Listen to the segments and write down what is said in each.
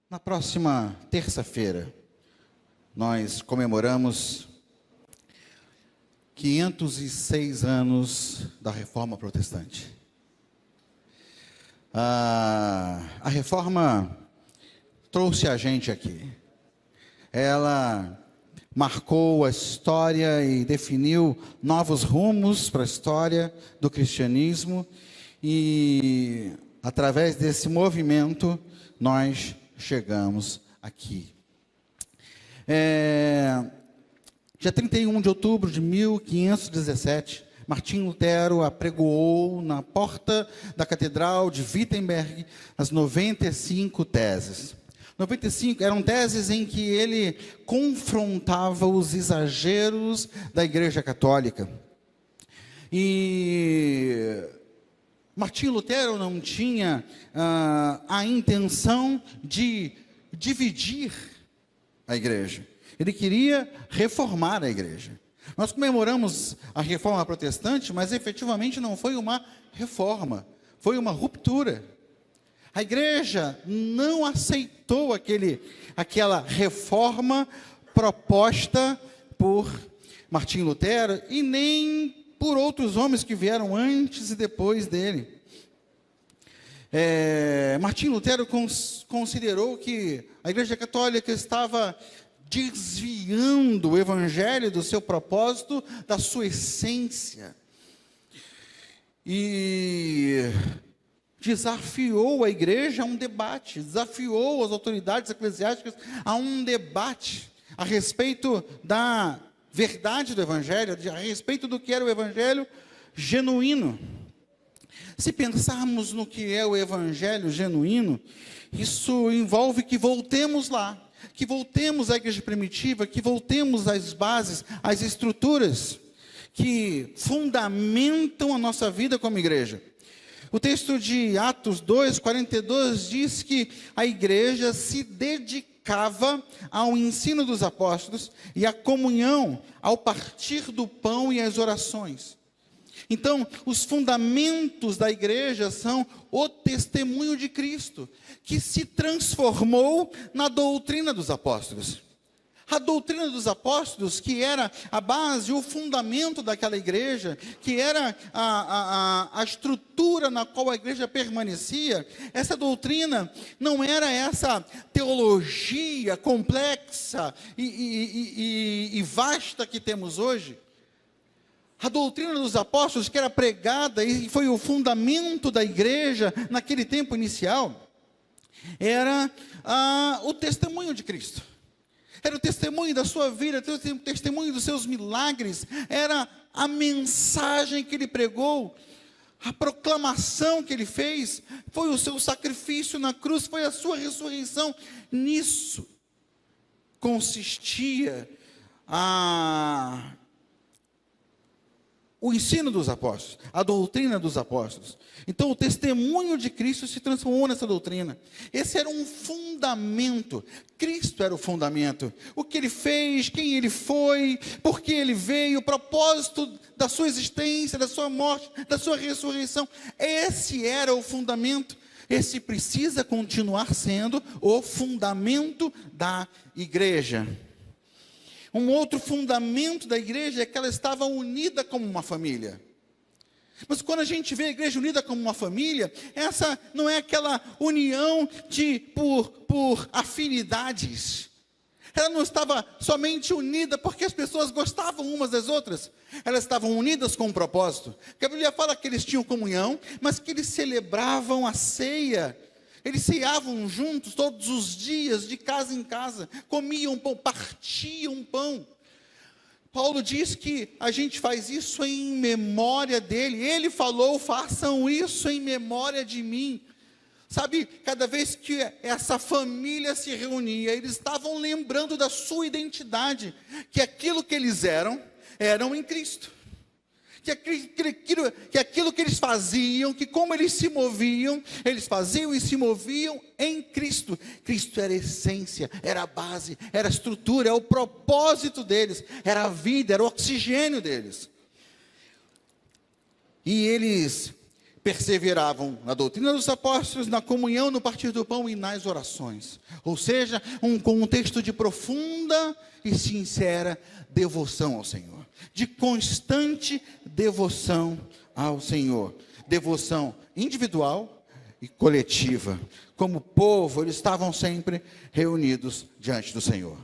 Na próxima terça-feira, nós comemoramos 506 anos da Reforma Protestante. A Reforma trouxe a gente aqui. Ela marcou a história e definiu novos rumos para a história do cristianismo e, através desse movimento, nós chegamos aqui. Dia 31 de outubro de 1517, Martinho Lutero apregoou na porta da Catedral de Wittenberg as 95 teses. 95 eram teses em que ele confrontava os exageros da Igreja Católica. E Martinho Lutero não tinha a intenção de dividir a igreja. Ele queria reformar a igreja. Nós comemoramos a Reforma Protestante, mas efetivamente não foi uma reforma, foi uma ruptura. A igreja não aceitou aquela reforma proposta por Martinho Lutero e nem por outros homens que vieram antes e depois dele. Martinho Lutero considerou que a Igreja Católica estava desviando o Evangelho do seu propósito, da sua essência. E desafiou a igreja a um debate, desafiou as autoridades eclesiásticas a um debate a respeito da verdade do Evangelho, a respeito do que era o Evangelho genuíno. Se pensarmos no que é o Evangelho genuíno, isso envolve que voltemos lá, que voltemos à igreja primitiva, que voltemos às bases, às estruturas que fundamentam a nossa vida como igreja. O texto de Atos 2:42 diz que a igreja se dedicava ao ensino dos apóstolos e à comunhão, ao partir do pão e às orações. Então, os fundamentos da igreja são o testemunho de Cristo, que se transformou na doutrina dos apóstolos. A doutrina dos apóstolos, que era a base, o fundamento daquela igreja, que era a estrutura na qual a igreja permanecia, essa doutrina não era essa teologia complexa e vasta que temos hoje. A doutrina dos apóstolos, que era pregada e foi o fundamento da igreja naquele tempo inicial, era o testemunho de Cristo. Era o testemunho da sua vida, o testemunho dos seus milagres, era a mensagem que ele pregou, a proclamação que ele fez, foi o seu sacrifício na cruz, foi a sua ressurreição. Nisso consistia o ensino dos apóstolos, a doutrina dos apóstolos. Então, o testemunho de Cristo se transformou nessa doutrina. Esse era um fundamento. Cristo era o fundamento. O que ele fez, quem ele foi, por que ele veio, o propósito da sua existência, da sua morte, da sua ressurreição. Esse era o fundamento. Esse precisa continuar sendo o fundamento da igreja. Um outro fundamento da igreja é que ela estava unida como uma família. Mas quando a gente vê a igreja unida como uma família, essa não é aquela união por afinidades. Ela não estava somente unida porque as pessoas gostavam umas das outras. Elas estavam unidas com um propósito. Porque a Bíblia fala que eles tinham comunhão, mas que eles celebravam a ceia. Eles ceavam juntos todos os dias, de casa em casa, comiam pão, partiam pão. Paulo diz que a gente faz isso em memória dele. Ele falou, façam isso em memória de mim. Sabe, cada vez que essa família se reunia, eles estavam lembrando da sua identidade, que aquilo que eles eram em Cristo. Que aquilo que eles faziam, que como eles se moviam, eles faziam e se moviam em Cristo. Cristo era a essência, era a base, era a estrutura, era o propósito deles, era a vida, era o oxigênio deles. E eles perseveravam na doutrina dos apóstolos, na comunhão, no partir do pão e nas orações. Ou seja, um contexto de profunda e sincera devoção ao Senhor. De constante devoção ao Senhor. Devoção individual e coletiva. Como povo, eles estavam sempre reunidos diante do Senhor.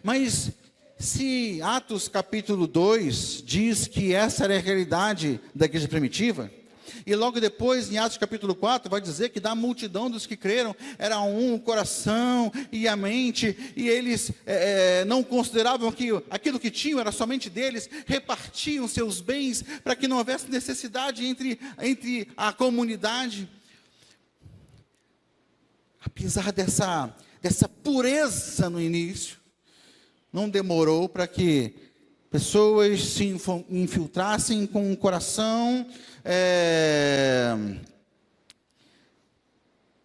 Mas se Atos capítulo 2 diz que essa era a realidade da igreja primitiva, e logo depois, em Atos capítulo 4, vai dizer que da multidão dos que creram, era um o coração e a mente, e eles não consideravam que aquilo que tinham era somente deles, repartiam seus bens para que não houvesse necessidade entre a comunidade. Apesar dessa pureza no início, não demorou para que pessoas se infiltrassem com o coração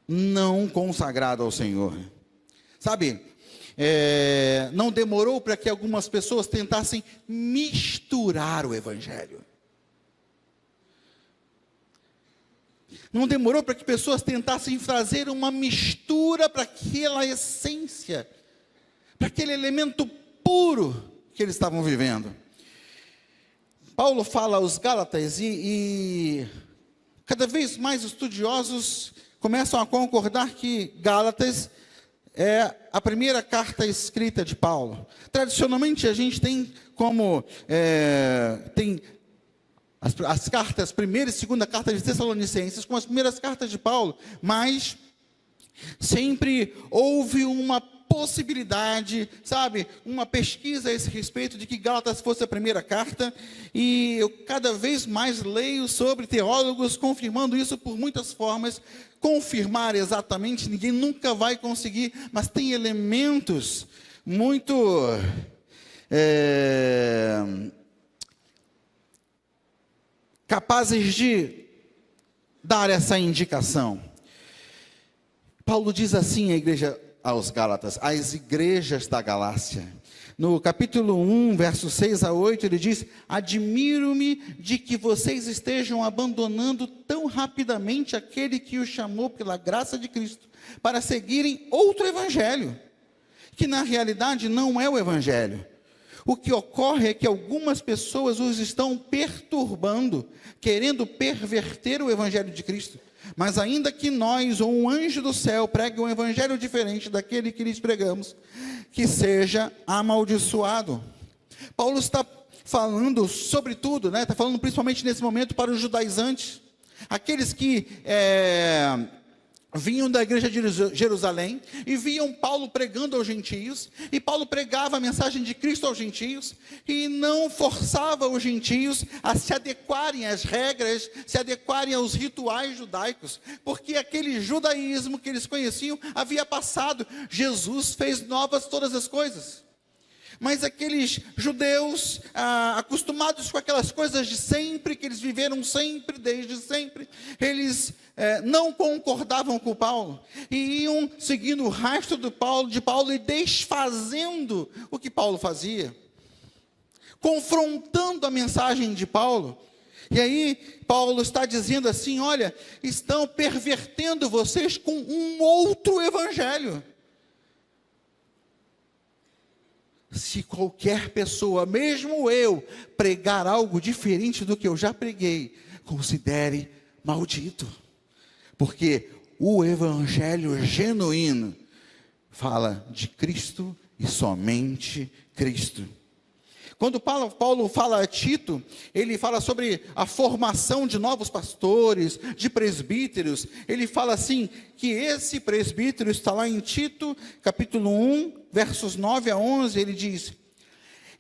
não consagrado ao Senhor. Sabe, não demorou para que algumas pessoas tentassem misturar o Evangelho. Não demorou para que pessoas tentassem fazer uma mistura para aquela essência, para aquele elemento puro que eles estavam vivendo. Paulo fala aos Gálatas e cada vez mais estudiosos começam a concordar que Gálatas é a primeira carta escrita de Paulo. Tradicionalmente a gente tem como tem as cartas, primeira e segunda carta de Tessalonicenses, como as primeiras cartas de Paulo, mas sempre houve uma possibilidade, sabe, uma pesquisa a esse respeito de que Gálatas fosse a primeira carta, e eu cada vez mais leio sobre teólogos confirmando isso por muitas formas. Confirmar exatamente, ninguém nunca vai conseguir, mas tem elementos muito capazes de dar essa indicação. Paulo diz assim à igreja, aos Gálatas, às igrejas da Galácia. No capítulo 1, versos 6 a 8, ele diz: admiro-me de que vocês estejam abandonando tão rapidamente aquele que os chamou pela graça de Cristo, para seguirem outro evangelho, que na realidade não é o evangelho. O que ocorre é que algumas pessoas os estão perturbando, querendo perverter o evangelho de Cristo. Mas ainda que nós ou um anjo do céu pregue um evangelho diferente daquele que lhes pregamos, que seja amaldiçoado. Paulo está falando sobre tudo, está falando principalmente nesse momento para os judaizantes, aqueles que vinham da igreja de Jerusalém e viam Paulo pregando aos gentios, e Paulo pregava a mensagem de Cristo aos gentios, e não forçava os gentios a se adequarem às regras, se adequarem aos rituais judaicos, porque aquele judaísmo que eles conheciam havia passado. Jesus fez novas todas as coisas. Mas aqueles judeus acostumados com aquelas coisas de sempre, que eles viveram sempre, desde sempre, eles não concordavam com Paulo, e iam seguindo o rastro de Paulo e desfazendo o que Paulo fazia, confrontando a mensagem de Paulo. E aí Paulo está dizendo assim: olha, estão pervertendo vocês com um outro evangelho. Se qualquer pessoa, mesmo eu, pregar algo diferente do que eu já preguei, considere maldito. Porque o evangelho genuíno fala de Cristo e somente Cristo. Quando Paulo fala a Tito, ele fala sobre a formação de novos pastores, de presbíteros. Ele fala assim, que esse presbítero está lá em Tito, capítulo 1, versos 9 a 11, ele diz: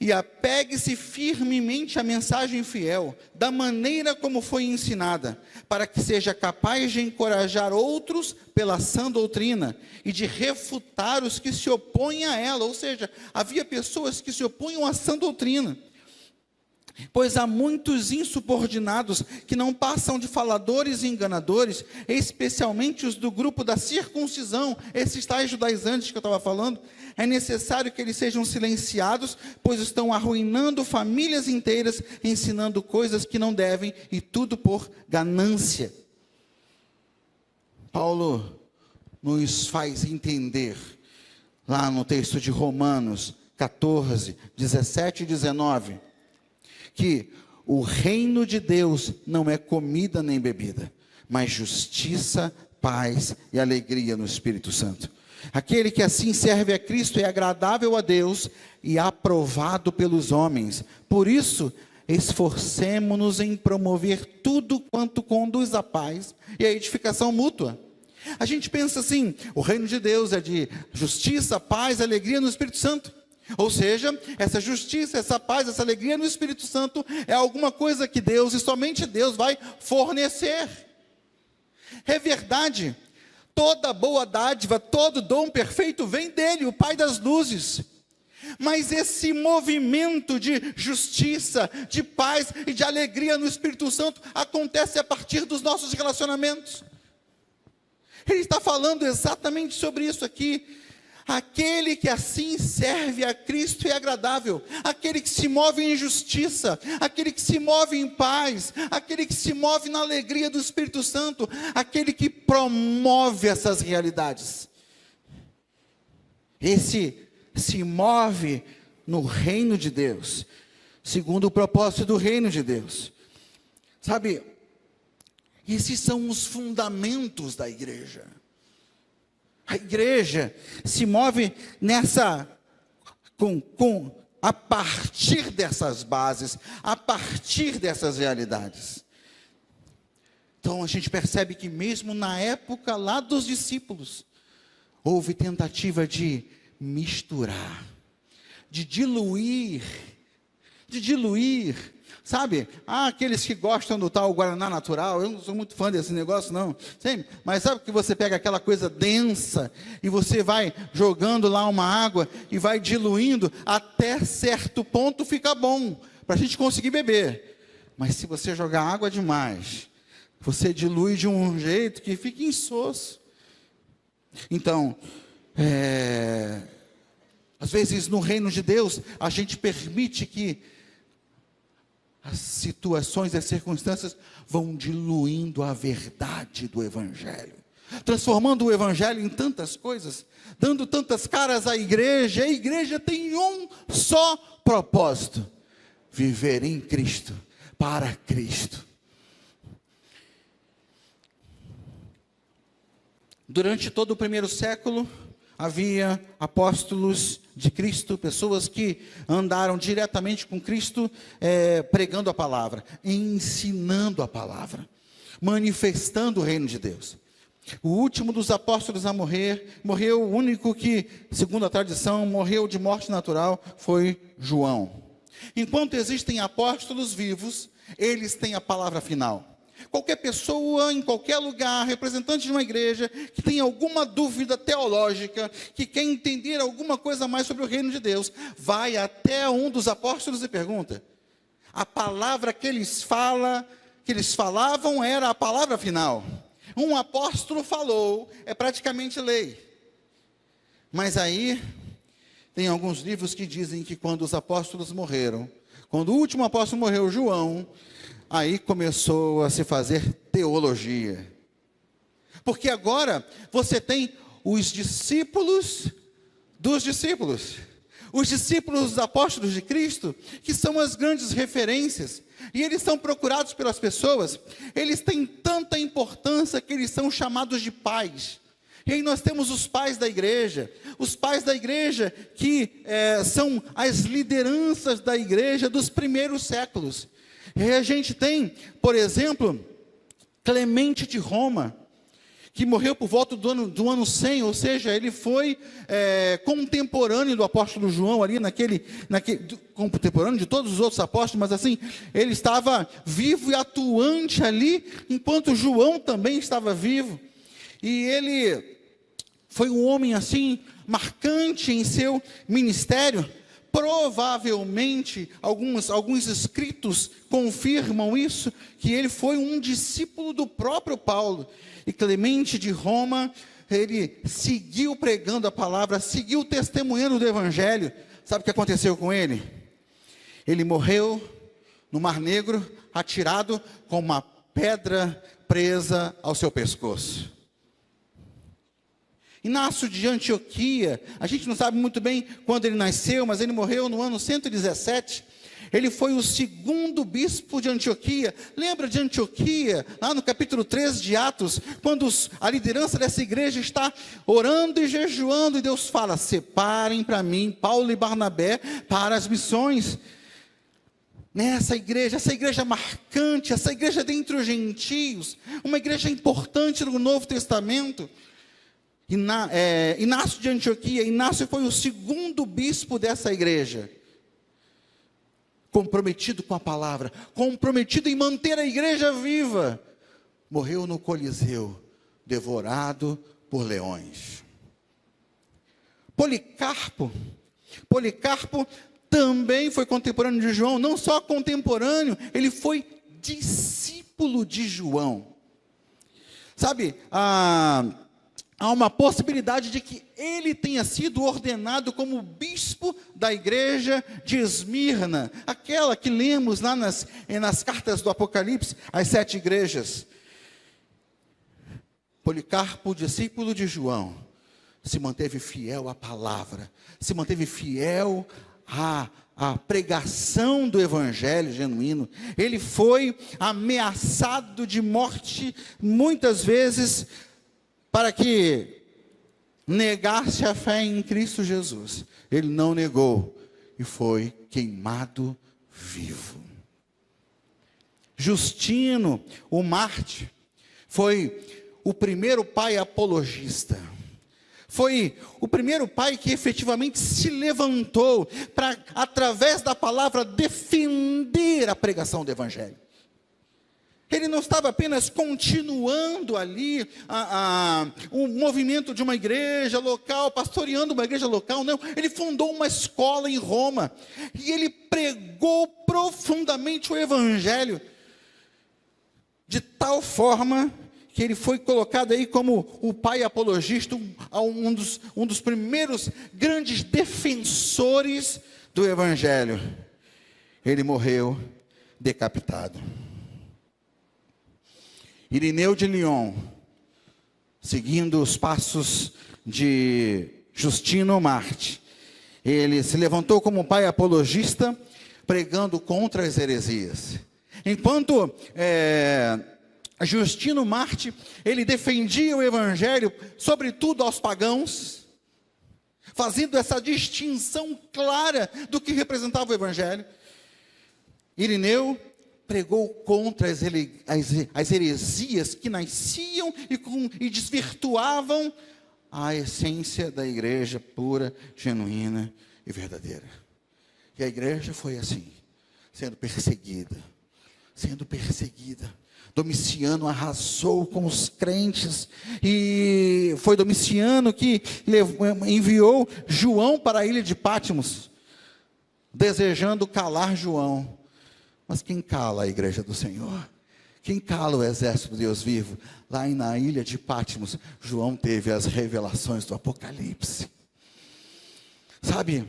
e apegue-se firmemente à mensagem fiel, da maneira como foi ensinada, para que seja capaz de encorajar outros pela sã doutrina, e de refutar os que se opõem a ela. Ou seja, havia pessoas que se opunham à sã doutrina. Pois há muitos insubordinados que não passam de faladores e enganadores, especialmente os do grupo da circuncisão, esses tais judaizantes que eu estava falando. É necessário que eles sejam silenciados, pois estão arruinando famílias inteiras, ensinando coisas que não devem, e tudo por ganância. Paulo nos faz entender, lá no texto de Romanos 14, 17 e 19, que o reino de Deus não é comida nem bebida, mas justiça, paz e alegria no Espírito Santo. Aquele que assim serve a Cristo é agradável a Deus e aprovado pelos homens. Por isso, esforcemo-nos em promover tudo quanto conduz à paz e à edificação mútua. A gente pensa assim, o reino de Deus é de justiça, paz, alegria no Espírito Santo. Ou seja, essa justiça, essa paz, essa alegria no Espírito Santo é alguma coisa que Deus, e somente Deus, vai fornecer. É verdade, toda boa dádiva, todo dom perfeito vem dele, o Pai das luzes. Mas esse movimento de justiça, de paz e de alegria no Espírito Santo acontece a partir dos nossos relacionamentos. Ele está falando exatamente sobre isso aqui. Aquele que assim serve a Cristo é agradável, aquele que se move em justiça, aquele que se move em paz, aquele que se move na alegria do Espírito Santo, aquele que promove essas realidades. Esse se move no reino de Deus, segundo o propósito do reino de Deus. Sabe, esses são os fundamentos da igreja. A igreja se move a partir dessas bases, a partir dessas realidades. Então a gente percebe que mesmo na época lá dos discípulos, houve tentativa de misturar, de diluir, sabe? Aqueles que gostam do tal Guaraná natural, eu não sou muito fã desse negócio não, mas sabe que você pega aquela coisa densa, e você vai jogando lá uma água, e vai diluindo, até certo ponto fica bom, para a gente conseguir beber. Mas se você jogar água demais, você dilui de um jeito que fica insosso. Então, às vezes no reino de Deus, a gente permite que as situações e as circunstâncias vão diluindo a verdade do Evangelho, transformando o Evangelho em tantas coisas, dando tantas caras à igreja. A igreja tem um só propósito: viver em Cristo, para Cristo. Durante todo o primeiro século, havia apóstolos de Cristo, pessoas que andaram diretamente com Cristo, pregando a palavra, ensinando a palavra, manifestando o reino de Deus. O último dos apóstolos a morreu o único que, segundo a tradição, morreu de morte natural, foi João. Enquanto existem apóstolos vivos, eles têm a palavra final. Qualquer pessoa, em qualquer lugar, representante de uma igreja, que tem alguma dúvida teológica, que quer entender alguma coisa mais sobre o reino de Deus, vai até um dos apóstolos e pergunta. A palavra que eles falavam era a palavra final. Um apóstolo falou, é praticamente lei. Mas aí, tem alguns livros que dizem que quando os apóstolos morreram, quando o último apóstolo morreu, João, aí começou a se fazer teologia. Porque agora você tem os discípulos dos discípulos. Os discípulos dos apóstolos de Cristo, que são as grandes referências. E eles são procurados pelas pessoas. Eles têm tanta importância que eles são chamados de pais. E aí nós temos os pais da igreja. Os pais da igreja que são as lideranças da igreja dos primeiros séculos. E aí a gente tem, por exemplo, Clemente de Roma, que morreu por volta do ano 100, ou seja, ele foi contemporâneo do apóstolo João, ali contemporâneo de todos os outros apóstolos, mas assim, ele estava vivo e atuante ali, enquanto João também estava vivo. E ele foi um homem assim, marcante em seu ministério. Provavelmente, alguns escritos confirmam isso, que ele foi um discípulo do próprio Paulo. E Clemente de Roma, ele seguiu pregando a palavra, seguiu testemunhando do evangelho. Sabe o que aconteceu com ele? Ele morreu no Mar Negro, atirado com uma pedra presa ao seu pescoço. Inácio de Antioquia, a gente não sabe muito bem quando ele nasceu, mas ele morreu no ano 117. Ele foi o segundo bispo de Antioquia. Lembra de Antioquia, lá no capítulo 3 de Atos, quando a liderança dessa igreja está orando e jejuando, e Deus fala: separem para mim Paulo e Barnabé para as missões. Essa igreja marcante, essa igreja dentre os gentios, uma igreja importante no Novo Testamento. Inácio de Antioquia, Inácio foi o segundo bispo dessa igreja, comprometido com a palavra, comprometido em manter a igreja viva. Morreu no Coliseu, devorado por leões. Policarpo também foi contemporâneo de João, não só contemporâneo, ele foi discípulo de João. Sabe, há uma possibilidade de que ele tenha sido ordenado como bispo da igreja de Esmirna, aquela que lemos lá nas cartas do Apocalipse, as 7 igrejas. Policarpo, discípulo de João, se manteve fiel à palavra, se manteve fiel à pregação do evangelho genuíno. Ele foi ameaçado de morte muitas vezes, para que negasse a fé em Cristo Jesus. Ele não negou e foi queimado vivo. Justino, o Mártir, foi o primeiro pai apologista. Foi o primeiro pai que efetivamente se levantou para, através da palavra, defender a pregação do evangelho. Ele não estava apenas continuando ali o movimento de uma igreja local, pastoreando uma igreja local, não. Ele fundou uma escola em Roma, e ele pregou profundamente o evangelho, de tal forma que ele foi colocado aí como o pai apologista, um dos primeiros grandes defensores do evangelho. Ele morreu decapitado. Irineu de Lyon, seguindo os passos de Justino Mártir, ele se levantou como pai apologista, pregando contra as heresias. Enquanto Justino Mártir, ele defendia o evangelho, sobretudo aos pagãos, fazendo essa distinção clara do que representava o evangelho. Irineu pregou contra as heresias que nasciam e desvirtuavam a essência da igreja pura, genuína e verdadeira. E a igreja foi assim, sendo perseguida. Domiciano arrasou com os crentes, e foi Domiciano que enviou João para a ilha de Patmos, desejando calar João. Mas quem cala a igreja do Senhor? Quem cala o exército do Deus vivo? Lá na ilha de Patmos, João teve as revelações do Apocalipse. Sabe,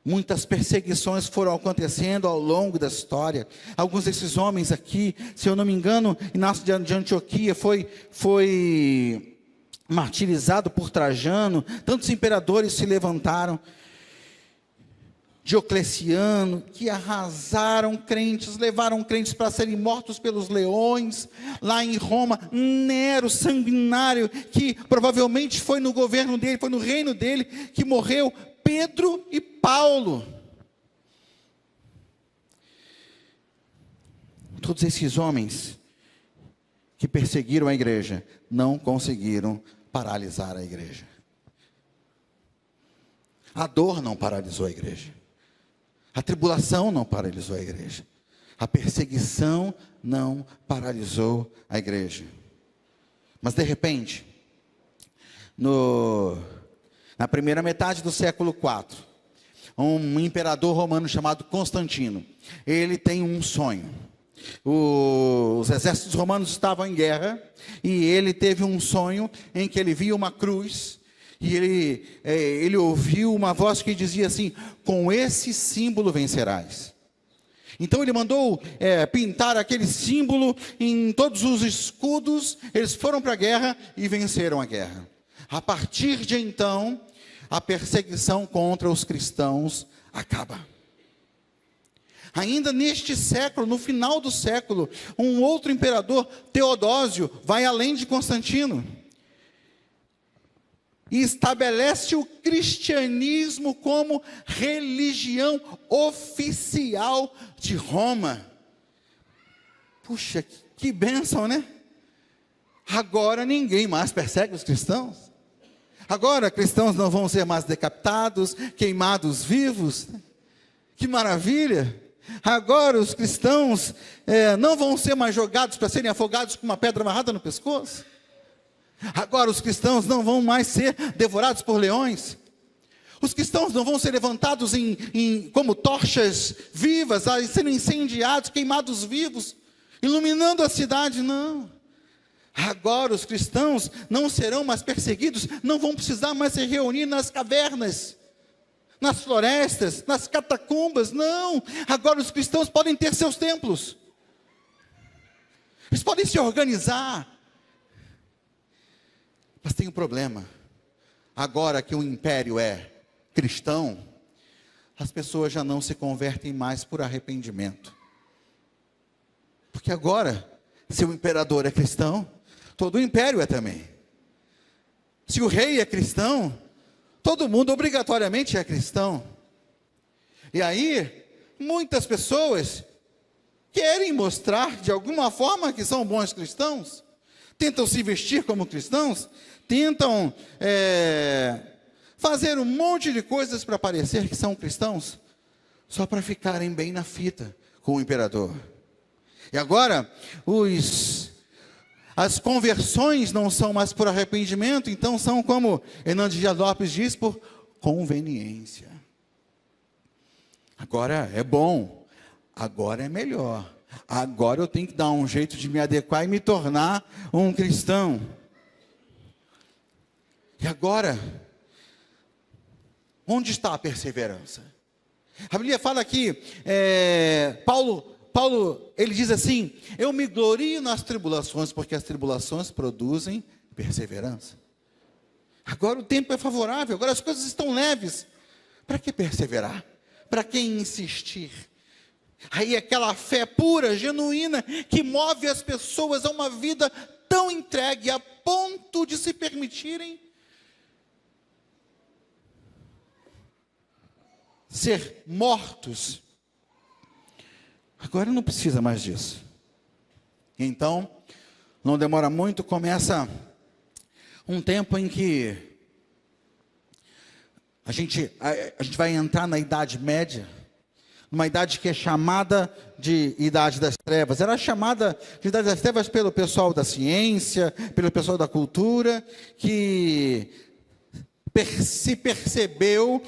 muitas perseguições foram acontecendo ao longo da história. Alguns desses homens aqui, se eu não me engano, Inácio de Antioquia foi martirizado por Trajano. Tantos imperadores se levantaram. Diocleciano, que arrasaram crentes, levaram crentes para serem mortos pelos leões. Lá em Roma, Nero, sanguinário, que provavelmente foi no governo dele, foi no reino dele, que morreu Pedro e Paulo. Todos esses homens que perseguiram a igreja não conseguiram paralisar a igreja. A dor não paralisou a igreja. A tribulação não paralisou a igreja. A perseguição não paralisou a igreja. Mas de repente, na primeira metade do século IV, um imperador romano chamado Constantino. Ele tem um sonho. Os exércitos romanos estavam em guerra, e ele teve um sonho em que ele via uma cruz, e ele ouviu uma voz que dizia assim: com esse símbolo vencerás. Então ele mandou pintar aquele símbolo em todos os escudos. Eles foram para a guerra e venceram a guerra. A partir de então, a perseguição contra os cristãos acaba. Ainda neste século, no final do século, um outro imperador, Teodósio, vai além de Constantino e estabelece o cristianismo como religião oficial de Roma. Puxa, que bênção, né? Agora ninguém mais persegue os cristãos. Agora cristãos não vão ser mais decapitados, queimados vivos. Que maravilha! Agora os cristãos não vão ser mais jogados para serem afogados com uma pedra amarrada no pescoço. Agora os cristãos não vão mais ser devorados por leões. Os cristãos não vão ser levantados como tochas vivas, sendo incendiados, queimados vivos, iluminando a cidade, não. Agora os cristãos não serão mais perseguidos, não vão precisar mais se reunir nas cavernas, nas florestas, nas catacumbas, não. Agora os cristãos podem ter seus templos. Eles podem se organizar. Mas tem um problema. Agora que o império é cristão, as pessoas já não se convertem mais por arrependimento. Porque agora, se o imperador é cristão, todo o império é também. Se o rei é cristão, todo mundo obrigatoriamente é cristão. E aí, muitas pessoas querem mostrar de alguma forma que são bons cristãos, tentam se vestir como cristãos, tentam fazer um monte de coisas para parecer que são cristãos, só para ficarem bem na fita com o imperador. E agora, as conversões não são mais por arrependimento, então são, como Hernandes Dias Lopes diz, por conveniência. Agora é bom, agora é melhor, agora eu tenho que dar um jeito de me adequar e me tornar um cristão. E agora, onde está a perseverança? A Bíblia fala aqui, Paulo, ele diz assim: eu me glorio nas tribulações, porque as tribulações produzem perseverança. Agora o tempo é favorável, agora as coisas estão leves. Para que perseverar? Para que insistir? Aí aquela fé pura, genuína, que move as pessoas a uma vida tão entregue, a ponto de se permitirem ser mortos. Agora não precisa mais disso. Então, não demora muito, começa um tempo em que a gente vai entrar na Idade Média, uma idade que é chamada de Idade das Trevas. Era chamada de Idade das Trevas pelo pessoal da ciência, pelo pessoal da cultura, que se percebeu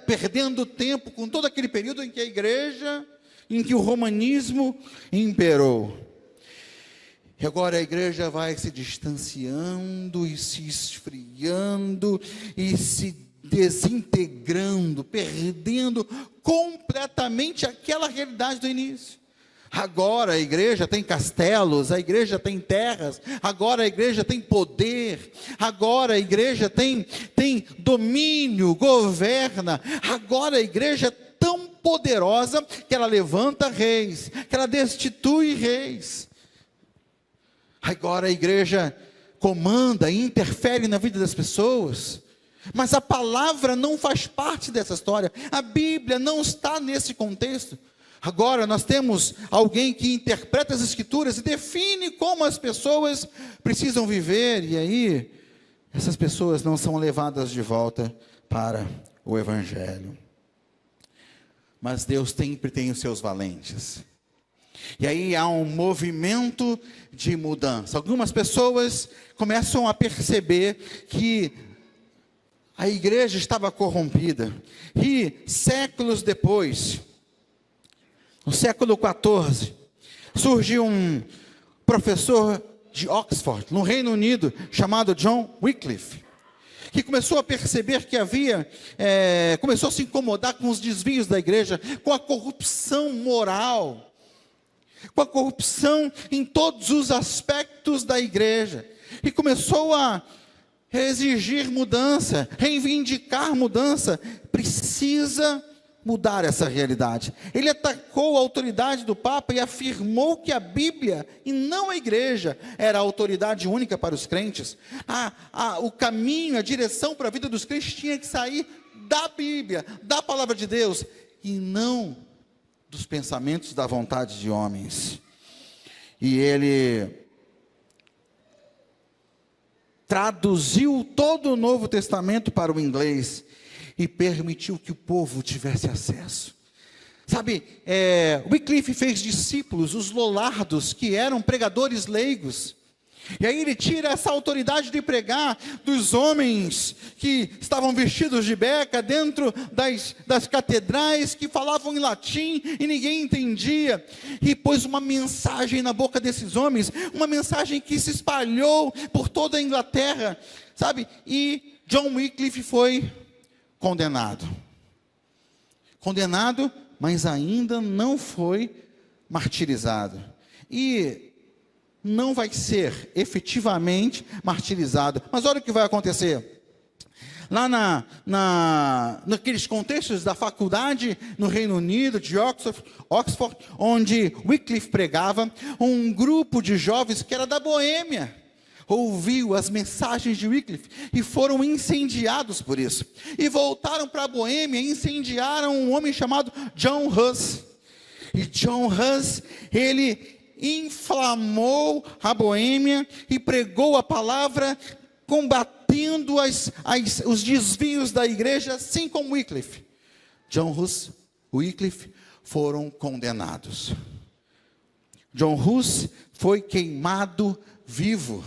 perdendo tempo com todo aquele período em que a igreja, em que o romanismo imperou. E agora a igreja vai se distanciando e se esfriando e se desintegrando, perdendo completamente aquela realidade do início. Agora a igreja tem castelos, a igreja tem terras, agora a igreja tem poder, agora a igreja tem domínio, governa, agora a igreja é tão poderosa que ela levanta reis, que ela destitui reis. Agora a igreja comanda, interfere na vida das pessoas, mas a palavra não faz parte dessa história, a Bíblia não está nesse contexto. Agora nós temos alguém que interpreta as Escrituras e define como as pessoas precisam viver, e aí essas pessoas não são levadas de volta para o Evangelho. Mas Deus sempre tem os seus valentes. E aí há um movimento de mudança. Algumas pessoas começam a perceber que A igreja estava corrompida. E séculos depois, no século XIV, surgiu um professor de Oxford, no Reino Unido, chamado John Wycliffe, que começou a perceber que começou a se incomodar com os desvios da igreja, com a corrupção moral, com a corrupção em todos os aspectos da igreja, e começou a exigir mudança, reivindicar mudança. Precisa mudar essa realidade. Ele atacou a autoridade do Papa e afirmou que a Bíblia, e não a igreja, era a autoridade única para os crentes. O caminho, a direção para a vida dos crentes tinha que sair da Bíblia, da palavra de Deus, e não dos pensamentos da vontade de homens. E ele traduziu todo o Novo Testamento para o inglês e permitiu que o povo tivesse acesso. Sabe, Wycliffe fez discípulos, os lollardos, que eram pregadores leigos. E aí ele tira essa autoridade de pregar dos homens que estavam vestidos de beca dentro das catedrais, que falavam em latim e ninguém entendia, e pôs uma mensagem na boca desses homens, uma mensagem que se espalhou por toda a Inglaterra, sabe? E John Wycliffe foi condenado, mas ainda não foi martirizado, e não vai ser efetivamente martirizado. Mas olha o que vai acontecer. Lá naqueles contextos da faculdade no Reino Unido, de Oxford, onde Wycliffe pregava, um grupo de jovens que era da Boêmia ouviu as mensagens de Wycliffe e foram incendiados por isso. E voltaram para a Boêmia e incendiaram um homem chamado John Huss. E John Huss, ele inflamou a Boêmia e pregou a palavra, combatendo os desvios da igreja, assim como Wycliffe. John Huss, Wycliffe foram condenados. John Huss foi queimado vivo.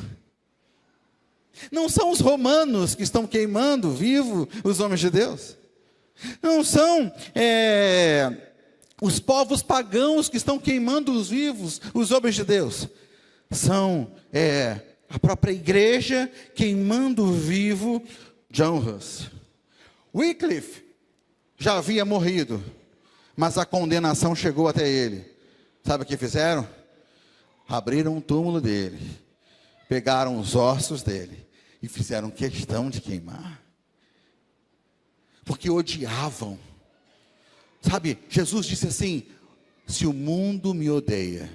Não são os romanos que estão queimando vivo os homens de Deus. Não são os povos pagãos que estão queimando os vivos, os homens de Deus. São a própria igreja queimando vivo John Huss. Wycliffe já havia morrido, mas a condenação chegou até ele. Sabe o que fizeram? Abriram o túmulo dele, pegaram os ossos dele e fizeram questão de queimar, porque odiavam. Sabe, Jesus disse assim: se o mundo me odeia,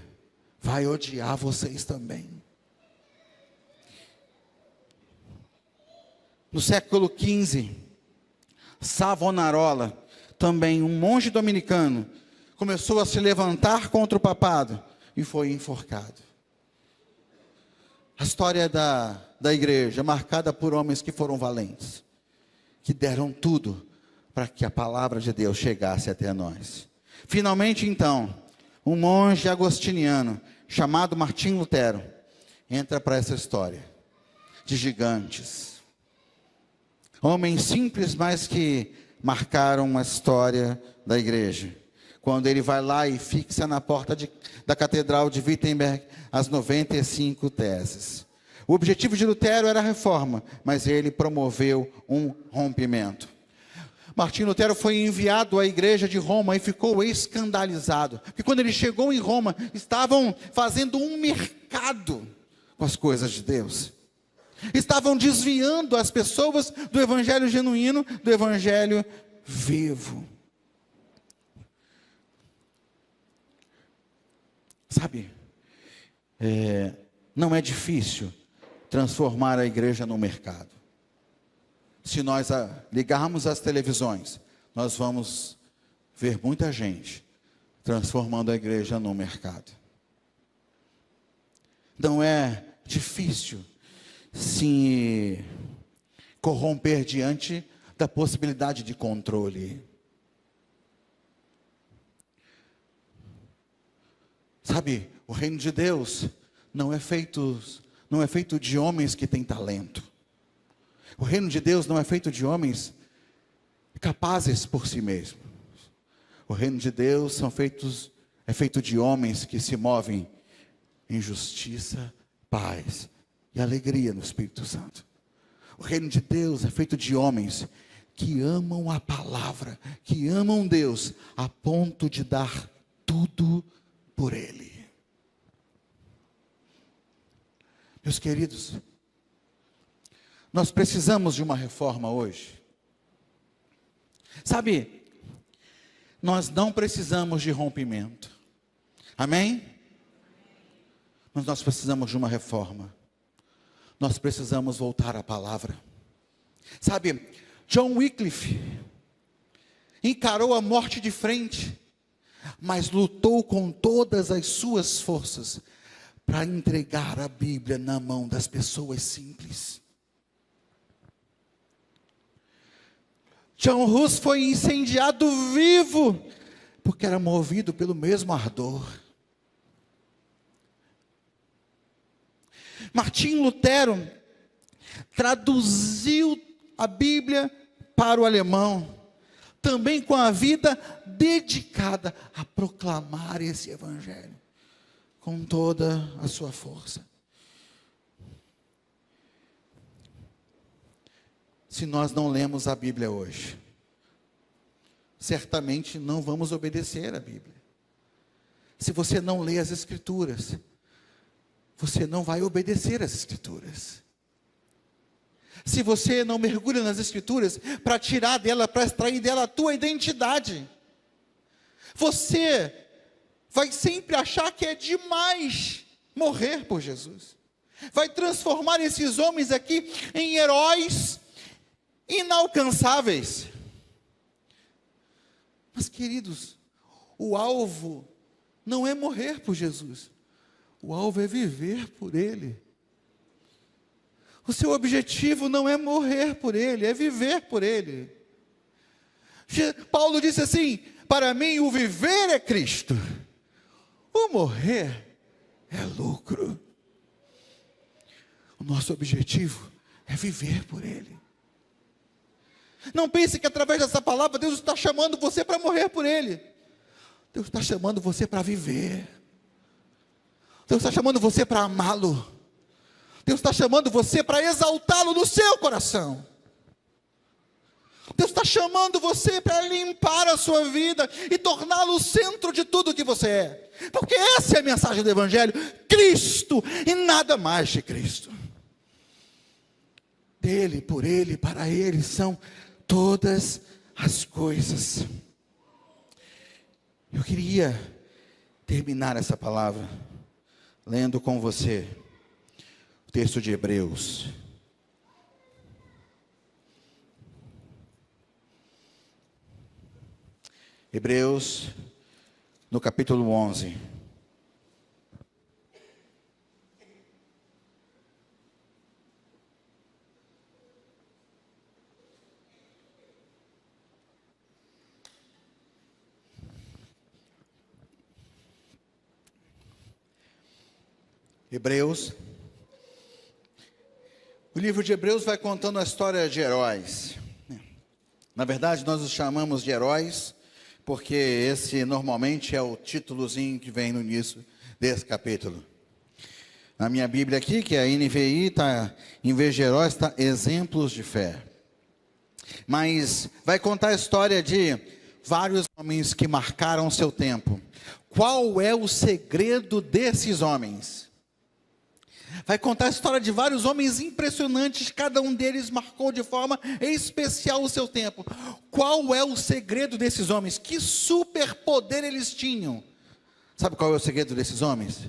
vai odiar vocês também. No século XV, Savonarola, também um monge dominicano, começou a se levantar contra o papado e foi enforcado. A história da igreja, marcada por homens que foram valentes, que deram tudo para que a palavra de Deus chegasse até nós. Finalmente, então, um monge agostiniano, chamado Martim Lutero, entra para essa história de gigantes. Homens simples, mas que marcaram a história da igreja. Quando ele vai lá e fixa na porta da Catedral de Wittenberg as 95 teses. O objetivo de Lutero era a reforma, mas ele promoveu um rompimento. Martim Lutero foi enviado à igreja de Roma e ficou escandalizado, porque quando ele chegou em Roma, estavam fazendo um mercado com as coisas de Deus. Estavam desviando as pessoas do evangelho genuíno, do evangelho vivo. Sabe, não é difícil transformar a igreja num mercado. Se nós ligarmos as televisões, nós vamos ver muita gente transformando a igreja num mercado. Não é difícil se corromper diante da possibilidade de controle. Sabe, o reino de Deus não é feito de homens que têm talento. O reino de Deus não é feito de homens capazes por si mesmos. O reino de Deus é feito de homens que se movem em justiça, paz e alegria no Espírito Santo. O reino de Deus é feito de homens que amam a palavra, que amam Deus, a ponto de dar tudo por Ele. Meus queridos, nós precisamos de uma reforma hoje. Sabe, nós não precisamos de rompimento. Amém? Mas nós precisamos de uma reforma. Nós precisamos voltar à palavra. Sabe, John Wycliffe encarou a morte de frente, mas lutou com todas as suas forças para entregar a Bíblia na mão das pessoas simples. John Hus foi incendiado vivo, porque era movido pelo mesmo ardor. Martim Lutero traduziu a Bíblia para o alemão, também com a vida dedicada a proclamar esse evangelho, com toda a sua força. Se nós não lemos a Bíblia hoje, certamente não vamos obedecer a Bíblia. Se você não lê as Escrituras, você não vai obedecer às Escrituras. Se você não mergulha nas Escrituras para tirar dela, para extrair dela a tua identidade, você vai sempre achar que é demais morrer por Jesus. Vai transformar esses homens aqui em heróis inalcançáveis. Mas, queridos, o alvo não é morrer por Jesus. O alvo é viver por Ele. O seu objetivo não é morrer por Ele, é viver por Ele. Paulo disse assim: para mim o viver é Cristo, o morrer é lucro. O nosso objetivo é viver por Ele. Não pense que através dessa palavra Deus está chamando você para morrer por Ele. Deus está chamando você para viver. Deus está chamando você para amá-lo. Deus está chamando você para exaltá-lo no seu coração. Deus está chamando você para limpar a sua vida e torná-lo o centro de tudo que você é. Porque essa é a mensagem do Evangelho: Cristo e nada mais de Cristo. Dele, por Ele, para Ele são todas as coisas. Eu queria terminar essa palavra lendo com você o texto de Hebreus. Hebreus, no capítulo 11. Hebreus. O livro de Hebreus vai contando a história de heróis. Na verdade, nós os chamamos de heróis, porque esse normalmente é o títulozinho que vem no início desse capítulo. Na minha Bíblia aqui, que é a NVI, está, em vez de heróis, está exemplos de fé. Mas vai contar a história de vários homens que marcaram seu tempo. Qual é o segredo desses homens? Vai contar a história de vários homens impressionantes, cada um deles marcou de forma especial o seu tempo. Qual é o segredo desses homens? Que superpoder eles tinham? Sabe qual é o segredo desses homens?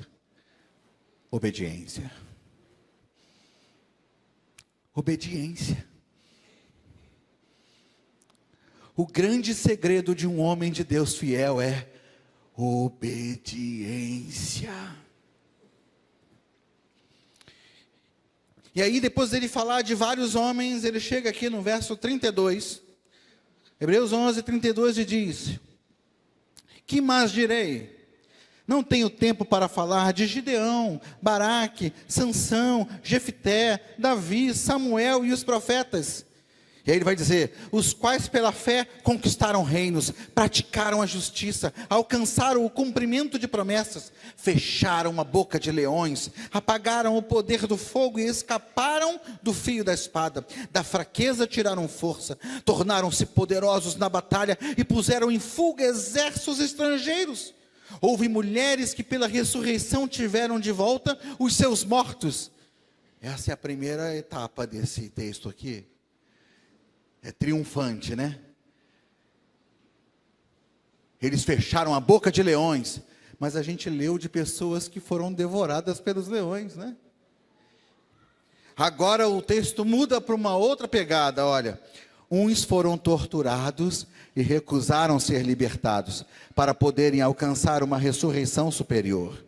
Obediência. Obediência. O grande segredo de um homem de Deus fiel é obediência. E aí, depois dele falar de vários homens, ele chega aqui no verso 32, Hebreus 11, 32, e diz: que mais direi? Não tenho tempo para falar de Gideão, Baraque, Sansão, Jefté, Davi, Samuel e os profetas. E aí ele vai dizer: os quais pela fé conquistaram reinos, praticaram a justiça, alcançaram o cumprimento de promessas, fecharam a boca de leões, apagaram o poder do fogo e escaparam do fio da espada. Da fraqueza tiraram força, tornaram-se poderosos na batalha e puseram em fuga exércitos estrangeiros. Houve mulheres que pela ressurreição tiveram de volta os seus mortos. Essa é a primeira etapa desse texto aqui. É triunfante, né? Eles fecharam a boca de leões, mas a gente leu de pessoas que foram devoradas pelos leões, né? Agora o texto muda para uma outra pegada, olha. Uns foram torturados e recusaram ser libertados, para poderem alcançar uma ressurreição superior.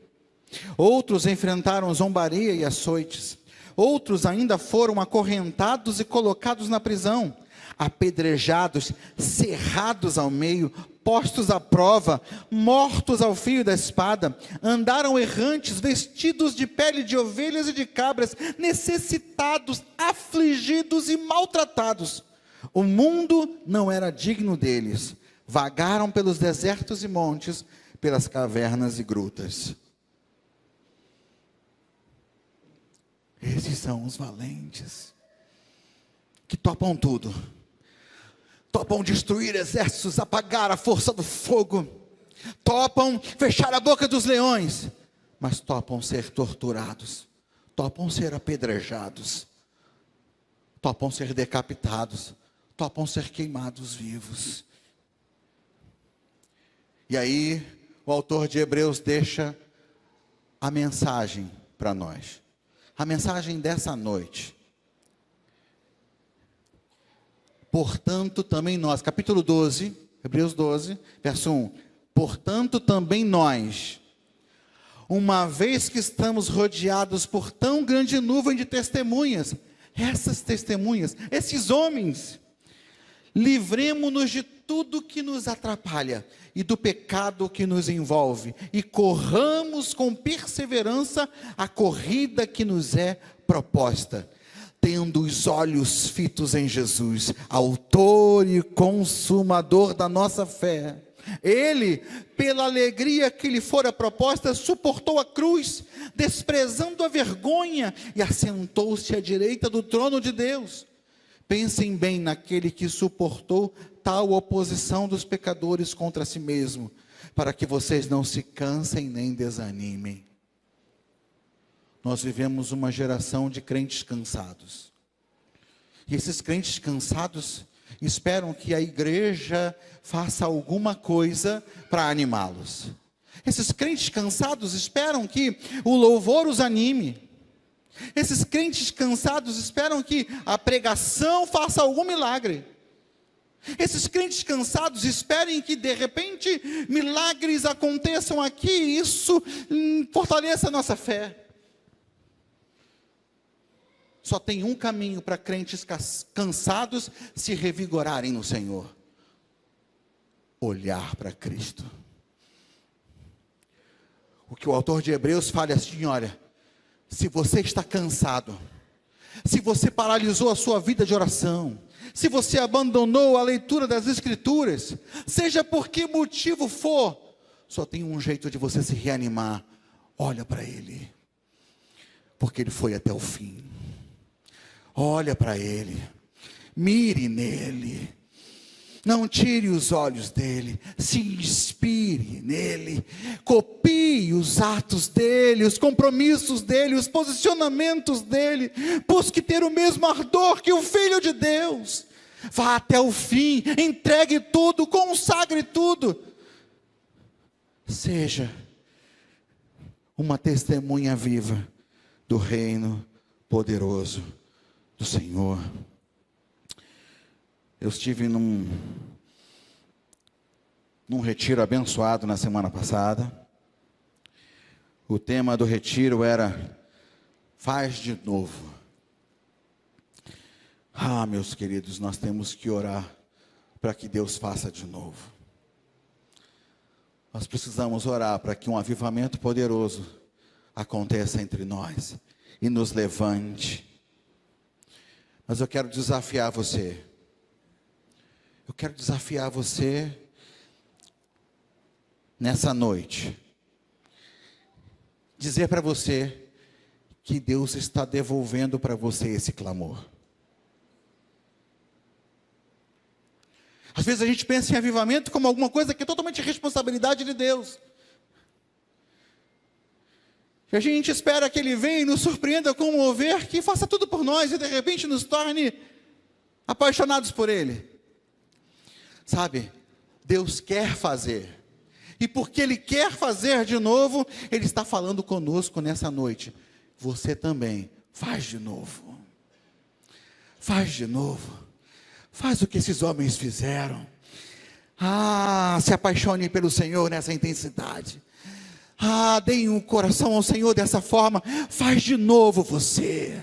Outros enfrentaram zombaria e açoites. Outros ainda foram acorrentados e colocados na prisão, apedrejados, cerrados ao meio, postos à prova, mortos ao fio da espada. Andaram errantes, vestidos de pele de ovelhas e de cabras, necessitados, afligidos e maltratados. O mundo não era digno deles. Vagaram pelos desertos e montes, pelas cavernas e grutas. Esses são os valentes, que topam tudo. Topam destruir exércitos, apagar a força do fogo. Topam fechar a boca dos leões. Mas topam ser torturados. Topam ser apedrejados. Topam ser decapitados. Topam ser queimados vivos. E aí, o autor de Hebreus deixa a mensagem para nós. A mensagem dessa noite. Portanto, também nós, capítulo 12, Hebreus 12, verso 1. Portanto, também nós, uma vez que estamos rodeados por tão grande nuvem de testemunhas, essas testemunhas, esses homens, livremo-nos de tudo que nos atrapalha e do pecado que nos envolve, e corramos com perseverança a corrida que nos é proposta, tendo os olhos fitos em Jesus, autor e consumador da nossa fé. Ele, pela alegria que lhe fora proposta, suportou a cruz, desprezando a vergonha, e assentou-se à direita do trono de Deus. Pensem bem naquele que suportou tal oposição dos pecadores contra si mesmo, para que vocês não se cansem nem desanimem. Nós vivemos uma geração de crentes cansados. E esses crentes cansados esperam que a igreja faça alguma coisa para animá-los. Esses crentes cansados esperam que o louvor os anime. Esses crentes cansados esperam que a pregação faça algum milagre. Esses crentes cansados esperem que de repente milagres aconteçam aqui e isso fortaleça a nossa fé. Só tem um caminho para crentes cansados se revigorarem no Senhor: olhar para Cristo. O que o autor de Hebreus fala assim: olha, se você está cansado, se você paralisou a sua vida de oração, se você abandonou a leitura das Escrituras, seja por que motivo for, só tem um jeito de você se reanimar: olha para Ele, porque Ele foi até o fim. Olha para Ele, mire nele, não tire os olhos dele, se inspire nele, copie os atos dele, os compromissos dele, os posicionamentos dele, busque ter o mesmo ardor que o Filho de Deus. Vá até o fim, entregue tudo, consagre tudo. Seja uma testemunha viva do reino poderoso do Senhor. Eu estive num retiro abençoado na semana passada. O tema do retiro era: faz de novo. Ah, meus queridos, nós temos que orar para que Deus faça de novo. Nós precisamos orar para que um avivamento poderoso aconteça entre nós e nos levante. Mas eu quero desafiar você. Eu quero desafiar você nessa noite. Dizer para você que Deus está devolvendo para você esse clamor. Às vezes a gente pensa em avivamento como alguma coisa que é totalmente responsabilidade de Deus. E a gente espera que Ele venha e nos surpreenda com um mover que faça tudo por nós e de repente nos torne apaixonados por Ele. Sabe, Deus quer fazer. E porque Ele quer fazer de novo, Ele está falando conosco nessa noite. Você também faz de novo. Faz de novo. Faz o que esses homens fizeram. Se apaixone pelo Senhor nessa intensidade. Deem um coração ao Senhor dessa forma. Faz de novo você.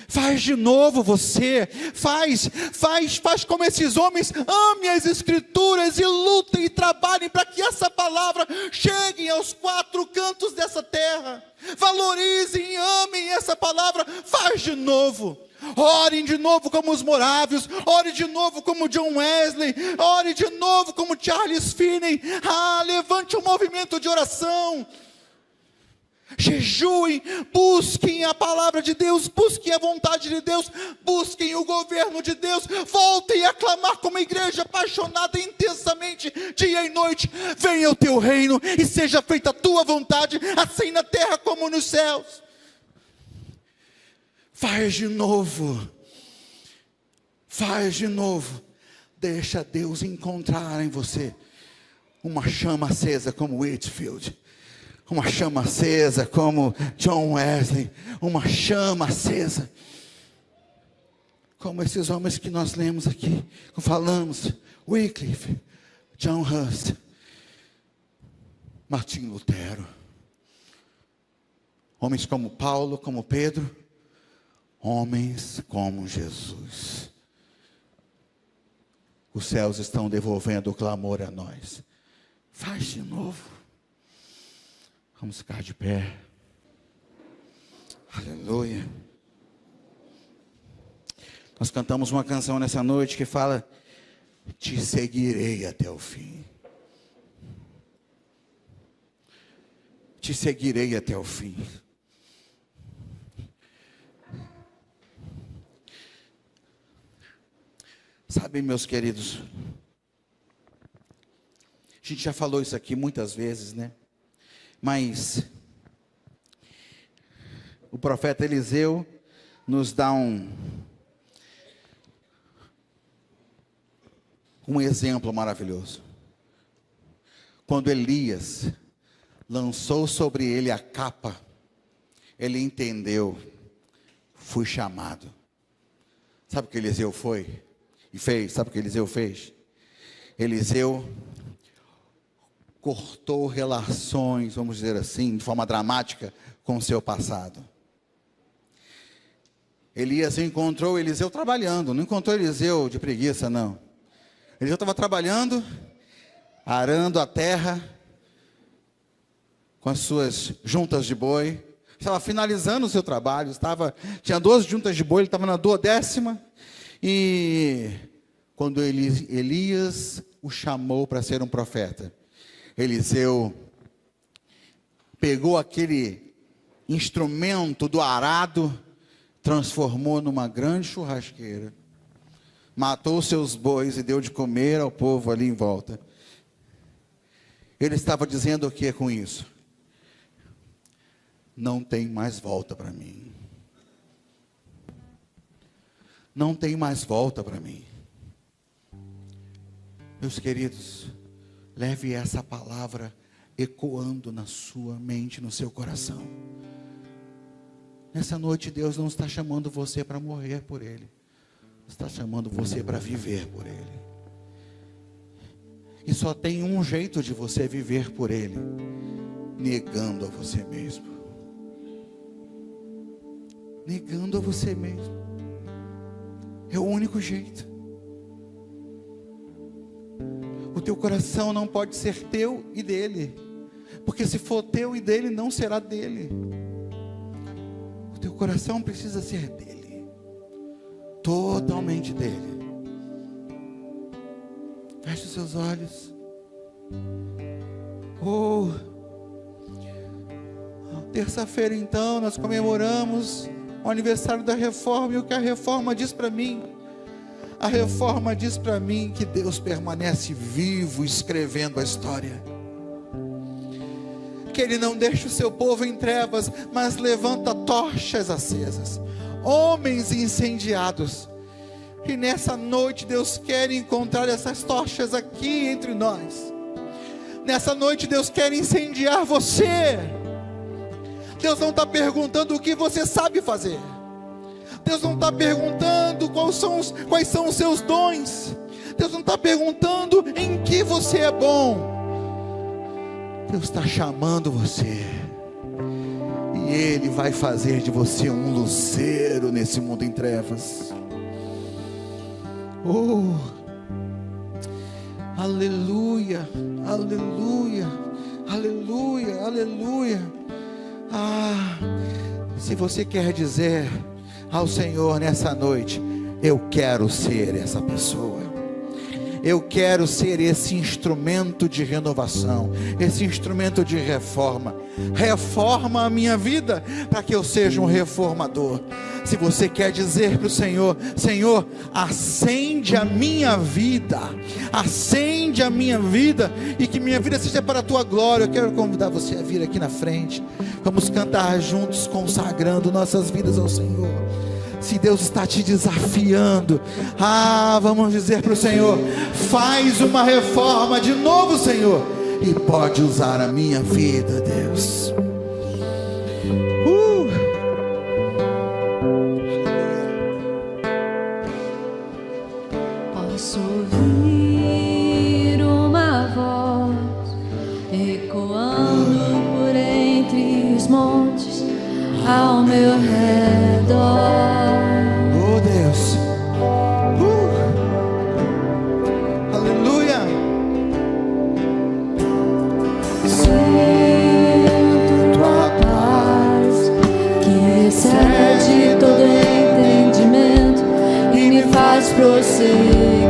Faz de novo você. Faz como esses homens. Ame as Escrituras e lutem e trabalhem para que essa palavra chegue aos quatro cantos dessa terra. Valorizem e amem essa palavra. Faz de novo. Orem de novo como os morávios, ore de novo como John Wesley, ore de novo como Charles Finney. Levante um movimento de oração. Jejuem, busquem a palavra de Deus, busquem a vontade de Deus, busquem o governo de Deus, voltem a clamar como igreja apaixonada intensamente, dia e noite. Venha o teu reino e seja feita a tua vontade, assim na terra como nos céus. Faz de novo. Faz de novo. Deixa Deus encontrar em você uma chama acesa como Whitefield. Uma chama acesa como John Wesley. Uma chama acesa como esses homens que nós lemos aqui. Falamos. Wycliffe, John Hus, Martim Lutero. Homens como Paulo, como Pedro. Homens como Jesus. Os céus estão devolvendo o clamor a nós. Faz de novo. Vamos ficar de pé. Aleluia. Nós cantamos uma canção nessa noite que fala: te seguirei até o fim. Te seguirei até o fim. Sabe, meus queridos, a gente já falou isso aqui muitas vezes, né? Mas o profeta Eliseu nos dá um exemplo maravilhoso. Quando Elias lançou sobre ele a capa, ele entendeu: fui chamado. Sabe o que Eliseu foi? E fez, sabe o que Eliseu fez? Eliseu cortou relações, vamos dizer assim, de forma dramática, com o seu passado. Elias encontrou Eliseu trabalhando, não encontrou Eliseu de preguiça, não. Eliseu estava trabalhando, arando a terra, com as suas juntas de boi, estava finalizando o seu trabalho, tinha 12 juntas de boi, ele estava na 12ª, e quando Elias o chamou para ser um profeta, Eliseu pegou aquele instrumento do arado, transformou numa grande churrasqueira, matou seus bois e deu de comer ao povo ali em volta. Ele estava dizendo o que com isso? Não tem mais volta para mim. Não tem mais volta para mim. Meus queridos, leve essa palavra ecoando na sua mente, no seu coração. Nessa noite Deus não está chamando você para morrer por Ele. Está chamando você para viver por Ele. E só tem um jeito de você viver por Ele: negando a você mesmo. Negando a você mesmo. É o único jeito. O teu coração não pode ser teu e dele, porque se for teu e dele, não será dele. O teu coração precisa ser dele, totalmente dele. Feche os seus olhos. Terça-feira então nós comemoramos o aniversário da reforma, e o que a reforma diz para mim? A reforma diz para mim que Deus permanece vivo, escrevendo a história, que Ele não deixa o seu povo em trevas, mas levanta tochas acesas, homens incendiados. E nessa noite Deus quer encontrar essas tochas aqui entre nós. Nessa noite Deus quer incendiar você. Deus não está perguntando o que você sabe fazer. Deus não está perguntando quais são os seus dons. Deus não está perguntando em que você é bom. Deus está chamando você, e Ele vai fazer de você um luzeiro nesse mundo em trevas. Aleluia, aleluia, aleluia, aleluia. Se você quer dizer ao Senhor nessa noite: eu quero ser essa pessoa, eu quero ser esse instrumento de renovação, esse instrumento de reforma. Reforma a minha vida, para que eu seja um reformador. Se você quer dizer para o Senhor: Senhor, acende a minha vida, acende a minha vida, e que minha vida seja para a tua glória. Eu quero convidar você a vir aqui na frente. Vamos cantar juntos, consagrando nossas vidas ao Senhor. Se Deus está te desafiando, vamos dizer para o Senhor: faz uma reforma de novo, Senhor, e pode usar a minha vida, Deus. Posso ouvir uma voz ecoando por entre os montes ao meu redor. Deus, aleluia. Sinto tua paz, que excede todo entendimento e me faz prosseguir.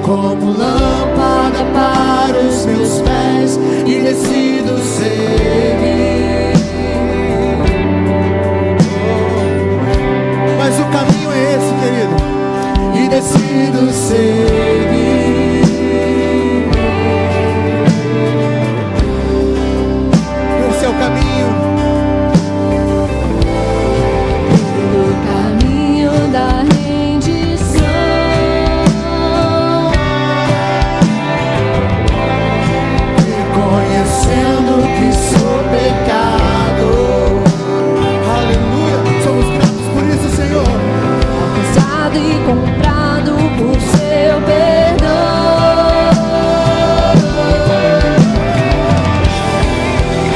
Como lâmpada para os meus pés, e decido seguir. Mas o caminho é esse, querido, e decido seguir. Esse é o caminho. O caminho da reconhecendo que sou pecado. Aleluia, somos gratos por isso, Senhor. Alcançado e comprado por seu perdão.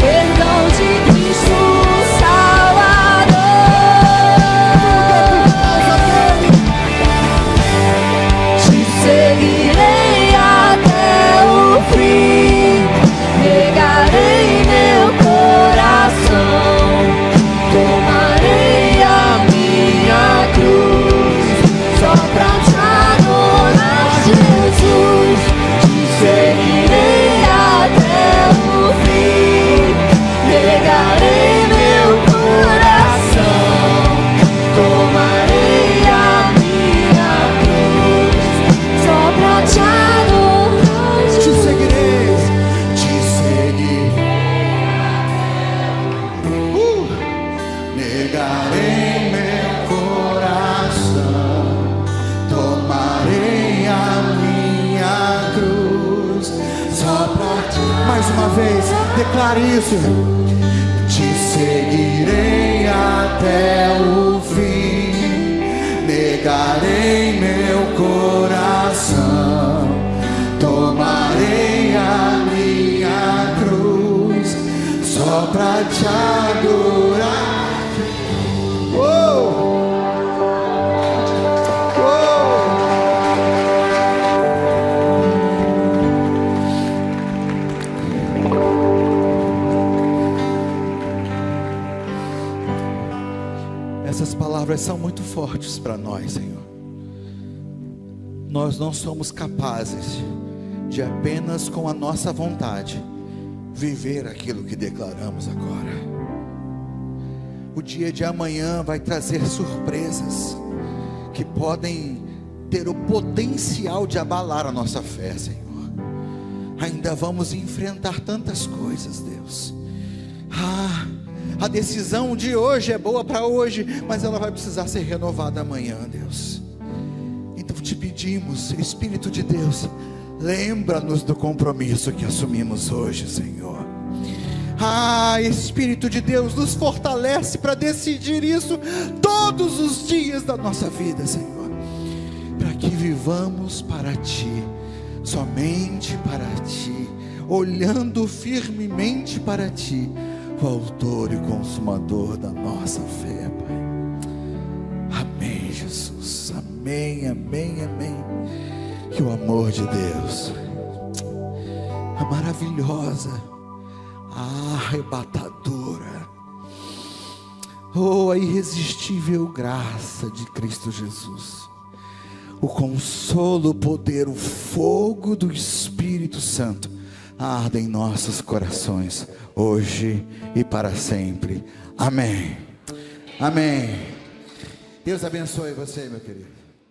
Perdão de Cristo Salvador. Te seguirei até o fim. Negarei meu coração, tomarei a minha cruz, só pra te adorar, Jesus. Te seguirei até o fim. Negarei meu coração, tomarei a minha cruz, só pra te adorar, Jesus. Te seguirei. Negarei meu coração, tomarei a minha cruz, só pra ti. Mais uma vez, declare isso. Te seguirei até o fim. Negarei meu coração, tomarei a minha cruz, para te adorar. Oh! Essas palavras são muito fortes para nós, Senhor. Nós não somos capazes de apenas com a nossa vontade viver aquilo que declaramos agora. O dia de amanhã vai trazer surpresas que podem ter o potencial de abalar a nossa fé, Senhor. Ainda vamos enfrentar tantas coisas, Deus. A decisão de hoje é boa para hoje, mas ela vai precisar ser renovada amanhã, Deus. Então te pedimos, Espírito de Deus, lembra-nos do compromisso que assumimos hoje, Senhor. Espírito de Deus, nos fortalece para decidir isso todos os dias da nossa vida, Senhor, para que vivamos para Ti, somente para Ti, olhando firmemente para Ti, o autor e consumador da nossa fé, Pai. Amém, Jesus. Amém, amém, amém. Que o amor de Deus, a maravilhosa, a arrebatadora, a irresistível graça de Cristo Jesus, o consolo, o poder, o fogo do Espírito Santo arde em nossos corações, hoje e para sempre. Amém. Amém. Deus abençoe você, meu querido.